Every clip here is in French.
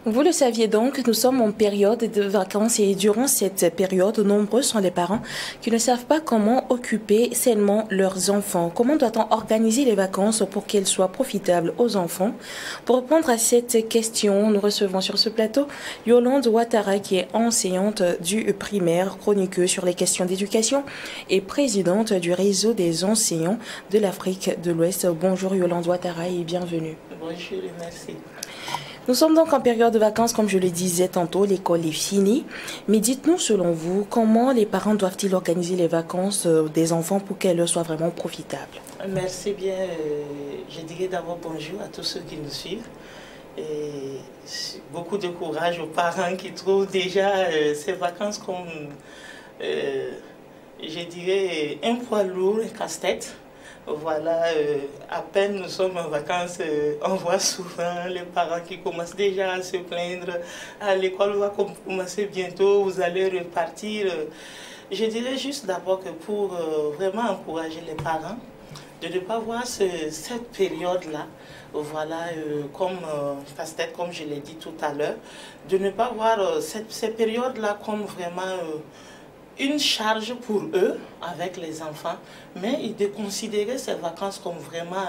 Vous le saviez donc, nous sommes en période de vacances et durant cette période, nombreux sont les parents qui ne savent pas comment occuper sainement leurs enfants. Comment doit-on organiser les vacances pour qu'elles soient profitables aux enfants? Pour répondre à cette question, nous recevons sur ce plateau Yolande Ouattara qui est enseignante du primaire, chroniqueuse sur les questions d'éducation et présidente du réseau des enseignants de l'Afrique de l'Ouest. Bonjour Yolande Ouattara et bienvenue. Bonjour et merci. Nous sommes donc en période de vacances, comme je le disais tantôt, l'école est finie. Mais dites-nous, selon vous, comment les parents doivent-ils organiser les vacances des enfants pour qu'elles soient vraiment profitables? Merci bien. Je dirais d'abord bonjour à tous ceux qui nous suivent. Et beaucoup de courage aux parents qui trouvent déjà ces vacances comme, je dirais, un poids lourd, un casse-tête. Voilà, à peine nous sommes en vacances, on voit souvent les parents qui commencent déjà à se plaindre. Ah, l'école va commencer bientôt, vous allez repartir. Je dirais juste d'abord que pour vraiment encourager les parents, de ne pas voir cette période-là, voilà, comme casse-tête, comme je l'ai dit tout à l'heure, de ne pas voir ces périodes-là comme vraiment une charge pour eux avec les enfants, mais de considérer ces vacances comme vraiment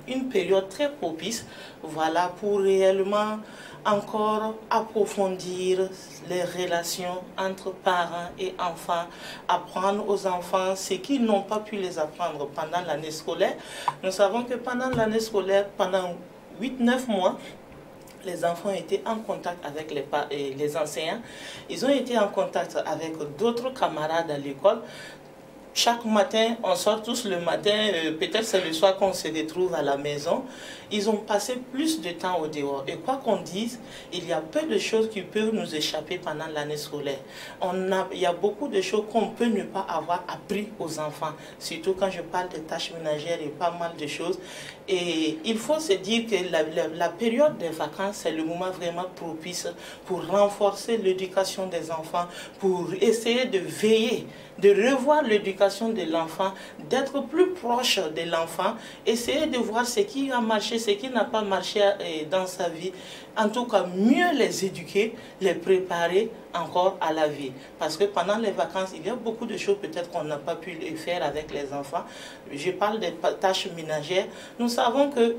une période très propice, voilà, pour réellement encore approfondir les relations entre parents et enfants, apprendre aux enfants ce qu'ils n'ont pas pu les apprendre pendant l'année scolaire. Nous savons que pendant l'année scolaire, pendant 8-9 mois, les enfants étaient en contact avec les enseignants. Ils ont été en contact avec d'autres camarades à l'école. Chaque matin, on sort tous le matin, peut-être c'est le soir qu'on se retrouve à la maison. Ils ont passé plus de temps au dehors. Et quoi qu'on dise, il y a peu de choses qui peuvent nous échapper pendant l'année scolaire. Il y a beaucoup de choses qu'on peut ne pas avoir appris aux enfants. Surtout quand je parle de tâches ménagères et pas mal de choses. Et il faut se dire que la période des vacances, c'est le moment vraiment propice pour renforcer l'éducation des enfants, pour essayer de veiller, de revoir l'éducation de l'enfant, d'être plus proche de l'enfant, essayer de voir ce qui a marché, ce qui n'a pas marché dans sa vie. En tout cas, mieux les éduquer, les préparer encore à la vie. Parce que pendant les vacances, il y a beaucoup de choses peut-être qu'on n'a pas pu faire avec les enfants. Je parle des tâches ménagères. Nous savons que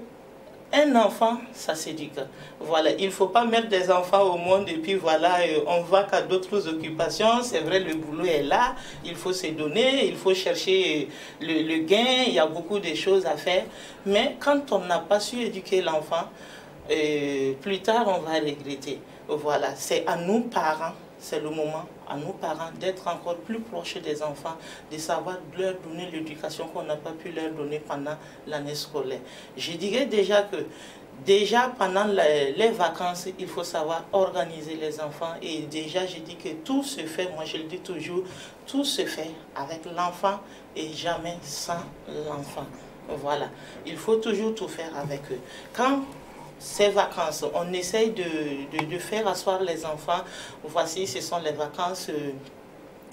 un enfant, ça s'éduque. Voilà, il ne faut pas mettre des enfants au monde et puis voilà, on va qu'à d'autres occupations. C'est vrai, le boulot est là, il faut se donner, il faut chercher le gain, il y a beaucoup de choses à faire. Mais quand on n'a pas su éduquer l'enfant, plus tard on va regretter. Voilà, c'est à nous parents. C'est le moment, à nos parents, d'être encore plus proches des enfants, de savoir leur donner l'éducation qu'on n'a pas pu leur donner pendant l'année scolaire. Je dirais déjà que, pendant les vacances, il faut savoir organiser les enfants. Et déjà, je dis que tout se fait, moi je le dis toujours, tout se fait avec l'enfant et jamais sans l'enfant. Voilà, il faut toujours tout faire avec eux. Quand ces vacances, on essaye de faire asseoir les enfants. Voici, ce sont les vacances.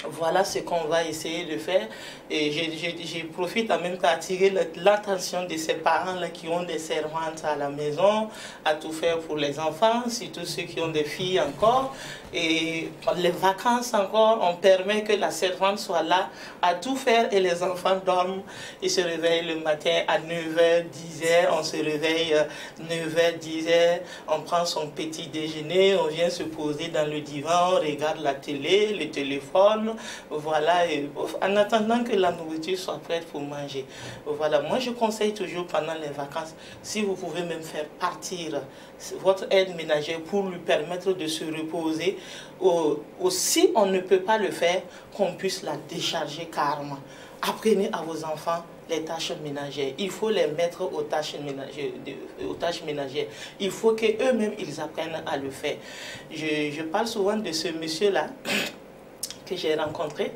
Voilà ce qu'on va essayer de faire. Et je profite en même temps d'attirer l'attention de ces parents-là qui ont des servantes à la maison, à tout faire pour les enfants, surtout ceux qui ont des filles encore. Et les vacances encore, on permet que la servante soit là à tout faire et les enfants dorment. Ils se réveillent le matin à 9h, 10h, on se réveille 9h, 10h, on prend son petit déjeuner, on vient se poser dans le divan, on regarde la télé, le téléphone, voilà, et en attendant que la nourriture soit prête pour manger. Voilà, moi je conseille toujours pendant les vacances, si vous pouvez même faire partir votre aide ménagère pour lui permettre de se reposer, si on ne peut pas le faire, qu'on puisse la décharger carrément. Apprenez à vos enfants les tâches ménagères. Il faut les mettre aux tâches ménagères. Il faut qu'eux-mêmes, ils apprennent à le faire. Je parle souvent de ce monsieur-là que j'ai rencontré,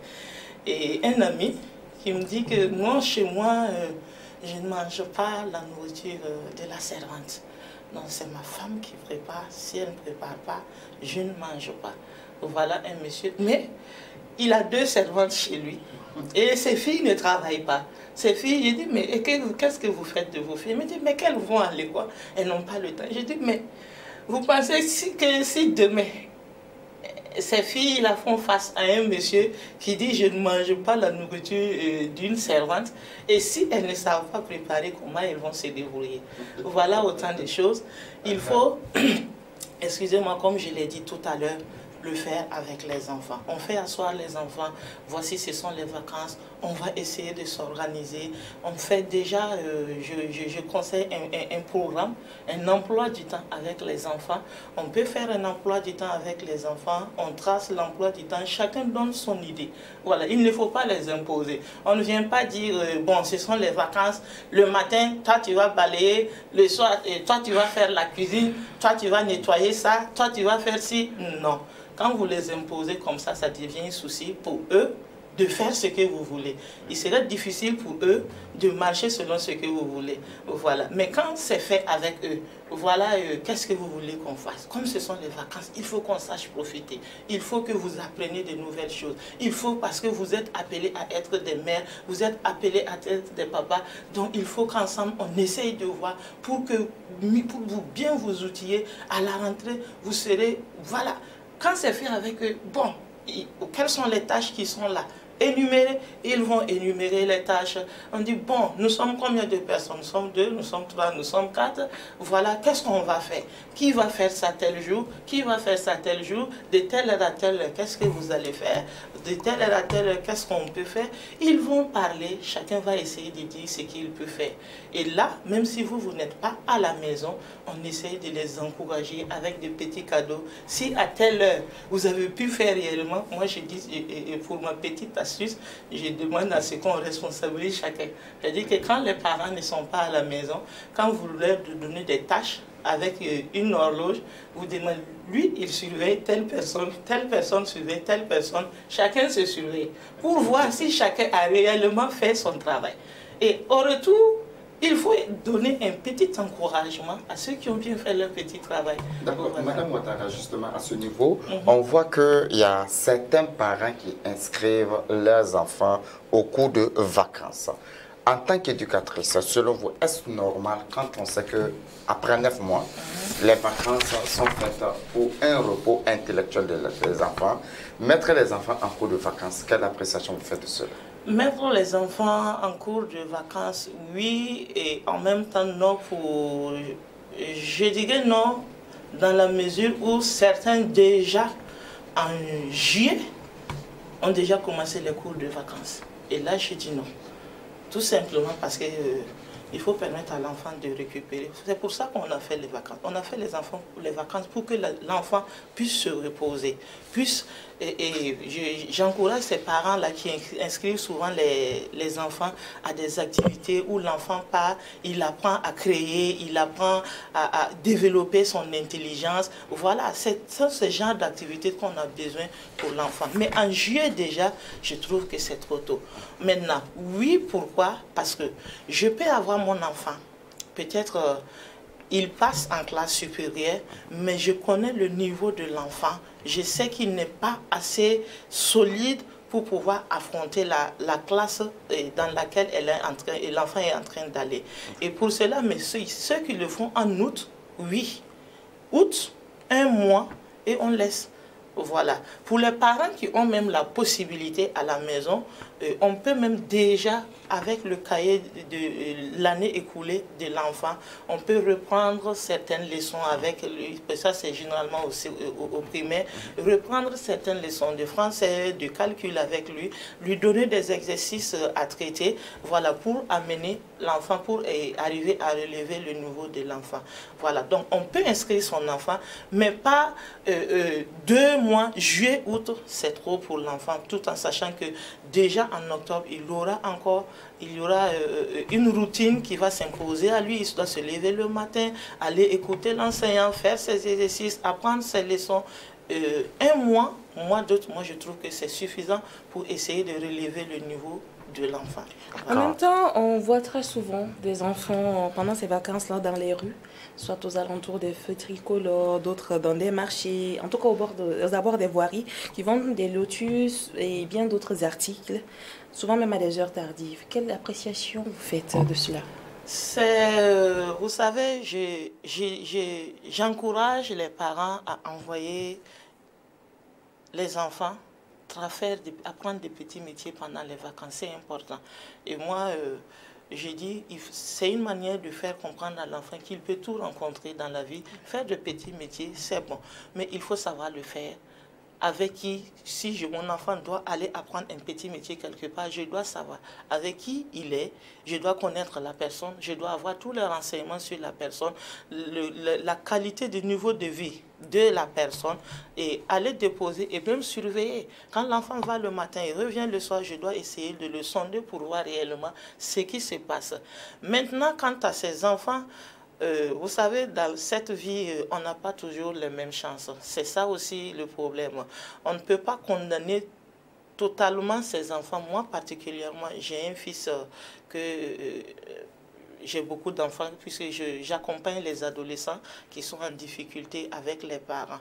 et un ami qui me dit que moi, chez moi, je ne mange pas la nourriture de la servante. Non, c'est ma femme qui prépare. Si elle ne prépare pas, je ne mange pas. Voilà un monsieur. Mais il a 2 servantes chez lui. Et ses filles ne travaillent pas. Ses filles, je dis, mais qu'est-ce que vous faites de vos filles? Elle me dit, mais qu'elles vont à l'école. Elles n'ont pas le temps. Je dis, mais Vous pensez que si demain, ces filles là font face à un monsieur qui dit je ne mange pas la nourriture d'une servante, et si elles ne savent pas préparer, comment elles vont se débrouiller? Voilà autant de choses. Il faut, excusez-moi, comme je l'ai dit tout à l'heure, le faire avec les enfants. On fait asseoir les enfants, voici ce sont les vacances, on va essayer de s'organiser. On fait déjà, je conseille un programme, un emploi du temps avec les enfants. On peut faire un emploi du temps avec les enfants, on trace l'emploi du temps, chacun donne son idée. Voilà, il ne faut pas les imposer. On ne vient pas dire, bon, ce sont les vacances, le matin, toi tu vas balayer, le soir, toi tu vas faire la cuisine, toi tu vas nettoyer ça, toi tu vas faire ci. Non. Quand vous les imposez comme ça devient un souci pour eux de faire ce que vous voulez. Il serait difficile pour eux de marcher selon ce que vous voulez. Voilà. Mais quand c'est fait avec eux, voilà, qu'est-ce que vous voulez qu'on fasse? Comme ce sont les vacances, il faut qu'on sache profiter. Il faut que vous appreniez de nouvelles choses. Il faut, parce que vous êtes appelés à être des mères, vous êtes appelés à être des papas. Donc il faut qu'ensemble, on essaye de voir pour vous bien vous outiller. À la rentrée, vous serez, voilà. Quand c'est fait avec eux, bon, quelles sont les tâches qui sont là? Énumérer, ils vont énumérer les tâches. On dit, bon, nous sommes combien de personnes? Nous sommes 2, nous sommes 3, nous sommes 4. Voilà, qu'est-ce qu'on va faire? Qui va faire ça tel jour? Qui va faire ça tel jour? De telle heure à telle heure, qu'est-ce que vous allez faire? De telle heure à telle heure, qu'est-ce qu'on peut faire? Ils vont parler, chacun va essayer de dire ce qu'il peut faire. Et là, même si vous n'êtes pas à la maison, on essaye de les encourager avec des petits cadeaux. Si à telle heure, vous avez pu faire réellement, moi je dis, et pour ma petite astuce, je demande à ce qu'on responsabilise chacun. C'est-à-dire que quand les parents ne sont pas à la maison, quand vous leur donnez des tâches avec une horloge, vous demandez, lui, il surveille telle personne surveille telle personne, chacun se surveille, pour voir si chacun a réellement fait son travail. Et au retour, il faut donner un petit encouragement à ceux qui ont bien fait leur petit travail. D'accord, voilà. Madame Ouattara, justement à ce niveau, on voit qu'il y a certains parents qui inscrivent leurs enfants au cours de vacances. En tant qu'éducatrice, selon vous, est-ce normal quand on sait qu'après 9 mois, les vacances sont faites pour un repos intellectuel des enfants, mettre les enfants en cours de vacances, quelle appréciation vous faites de cela? Mettre les enfants en cours de vacances, oui, et en même temps non pour... Je dirais non, dans la mesure où certains déjà, en juillet, ont déjà commencé les cours de vacances. Et là, je dis non. Tout simplement parce que il faut permettre à l'enfant de récupérer. C'est pour ça qu'on a fait les vacances. On a fait les vacances pour que l'enfant puisse se reposer. J'encourage ces parents-là qui inscrivent souvent les enfants à des activités où l'enfant part, il apprend à créer, il apprend à développer son intelligence. Voilà, c'est ce genre d'activités qu'on a besoin pour l'enfant. Mais en juillet déjà, je trouve que c'est trop tôt. Maintenant, oui, pourquoi? Parce que je peux avoir mon enfant, peut-être il passe en classe supérieure, mais je connais le niveau de l'enfant. Je sais qu'il n'est pas assez solide pour pouvoir affronter la classe dans laquelle l'enfant est en train d'aller. Et pour cela, mais ceux qui le font en août, oui, août, un mois, et on laisse. Voilà. Pour les parents qui ont même la possibilité à la maison, on peut même déjà, avec le cahier de l'année écoulée de l'enfant, on peut reprendre certaines leçons avec lui. Ça, c'est généralement aussi au primaire. Reprendre certaines leçons de français, de calcul avec lui, lui donner des exercices à traiter, voilà, pour amener l'enfant, pour arriver à relever le niveau de l'enfant. Voilà. Donc, on peut inscrire son enfant, mais pas 2 mois, juillet, août, c'est trop pour l'enfant, tout en sachant que déjà en octobre, il y aura une routine qui va s'imposer à lui. Il doit se lever le matin, aller écouter l'enseignant, faire ses exercices, apprendre ses leçons. Un mois d'août, moi je trouve que c'est suffisant pour essayer de relever le niveau de l'enfant. En même temps, on voit très souvent des enfants pendant ces vacances-là dans les rues, soit aux alentours des feux tricolores, d'autres dans des marchés, en tout cas aux abords des voiries, qui vendent des lotus et bien d'autres articles, souvent même à des heures tardives. Quelle appréciation vous faites de cela? Vous savez, j'encourage les parents à envoyer les enfants apprendre des petits métiers pendant les vacances. C'est important. Et moi, j'ai dit, c'est une manière de faire comprendre à l'enfant qu'il peut tout rencontrer dans la vie. Faire de petits métiers, c'est bon. Mais il faut savoir le faire. Avec qui, si mon enfant doit aller apprendre un petit métier quelque part, je dois savoir avec qui il est, je dois connaître la personne, je dois avoir tous les renseignements sur la personne, la qualité du niveau de vie de la personne et aller déposer et même surveiller. Quand l'enfant va le matin et revient le soir, je dois essayer de le sonder pour voir réellement ce qui se passe. Maintenant, quant à ces enfants, vous savez, dans cette vie, on n'a pas toujours les mêmes chances. C'est ça aussi le problème. On ne peut pas condamner totalement ces enfants. Moi, particulièrement, j'ai un fils j'ai beaucoup d'enfants puisque j'accompagne les adolescents qui sont en difficulté avec les parents.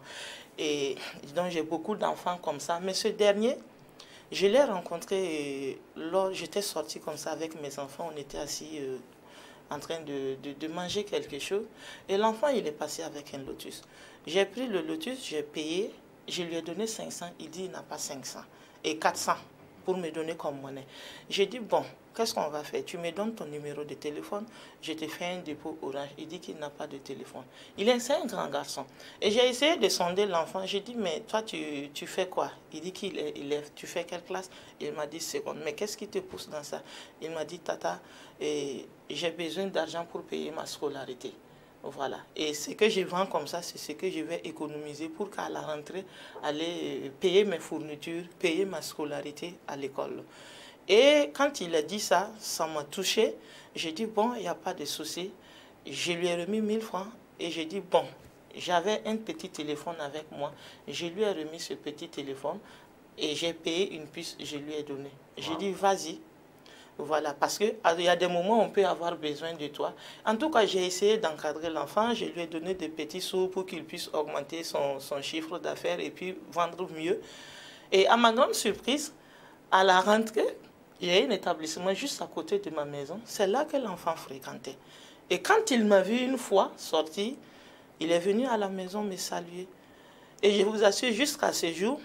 Et donc, j'ai beaucoup d'enfants comme ça. Mais ce dernier, je l'ai rencontré lors, j'étais sortie comme ça avec mes enfants. On était assis en train de manger quelque chose. Et l'enfant, il est passé avec un lotus. J'ai pris le lotus, j'ai payé, je lui ai donné 500. Il dit, il n'a pas 500. Et 400 pour me donner comme monnaie. J'ai dit, bon, qu'est-ce qu'on va faire? Tu me donnes ton numéro de téléphone, je te fais un dépôt Orange. Il dit qu'il n'a pas de téléphone. C'est un grand garçon. Et j'ai essayé de sonder l'enfant. J'ai dit, mais toi, tu fais quoi? Il dit qu'il est élève. Tu fais quelle classe? Il m'a dit seconde. Mais qu'est-ce qui te pousse dans ça? Il m'a dit, tata, j'ai besoin d'argent pour payer ma scolarité. Voilà. Et ce que je vends comme ça, c'est ce que je vais économiser pour qu'à la rentrée, aller payer mes fournitures, payer ma scolarité à l'école. Et quand il a dit ça, ça m'a touché. J'ai dit, bon, il n'y a pas de souci. Je lui ai remis 1000 francs et j'ai dit, bon, j'avais un petit téléphone avec moi. Je lui ai remis ce petit téléphone et j'ai payé une puce, je lui ai donné. J'ai dit, vas-y. Voilà, parce qu'il y a des moments où on peut avoir besoin de toi. En tout cas, j'ai essayé d'encadrer l'enfant. Je lui ai donné des petits sous pour qu'il puisse augmenter son chiffre d'affaires et puis vendre mieux. Et à ma grande surprise, à la rentrée, il y a un établissement juste à côté de ma maison. C'est là que l'enfant fréquentait. Et quand il m'a vu une fois sorti, il est venu à la maison me saluer. Et je vous assure, jusqu'à ce jour,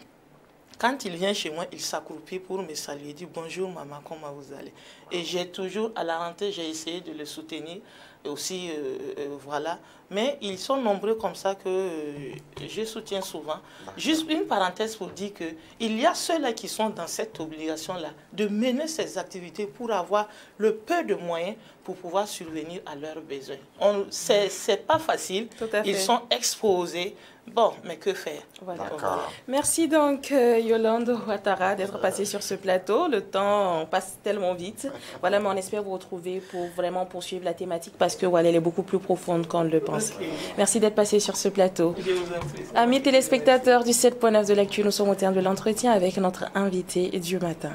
quand il vient chez moi, il s'accroupit pour me saluer. Il dit, bonjour maman, comment vous allez? Et j'ai toujours, à la rentrée, j'ai essayé de le soutenir aussi, voilà. Mais ils sont nombreux comme ça que je soutiens souvent. Juste une parenthèse pour dire qu'il y a ceux-là qui sont dans cette obligation-là de mener ces activités pour avoir le peu de moyens pour pouvoir survenir à leurs besoins. C'est pas facile, ils sont exposés. Bon, mais que faire? Voilà. Merci donc Yolande Ouattara d'être passée sur ce plateau. Le temps passe tellement vite. Voilà, mais on espère vous retrouver pour vraiment poursuivre la thématique parce que voilà, elle est beaucoup plus profonde qu'on ne le pense. Okay. Merci d'être passé sur ce plateau. Amis téléspectateurs du 7.9 de l'actu, nous sommes au terme de l'entretien avec notre invité du matin.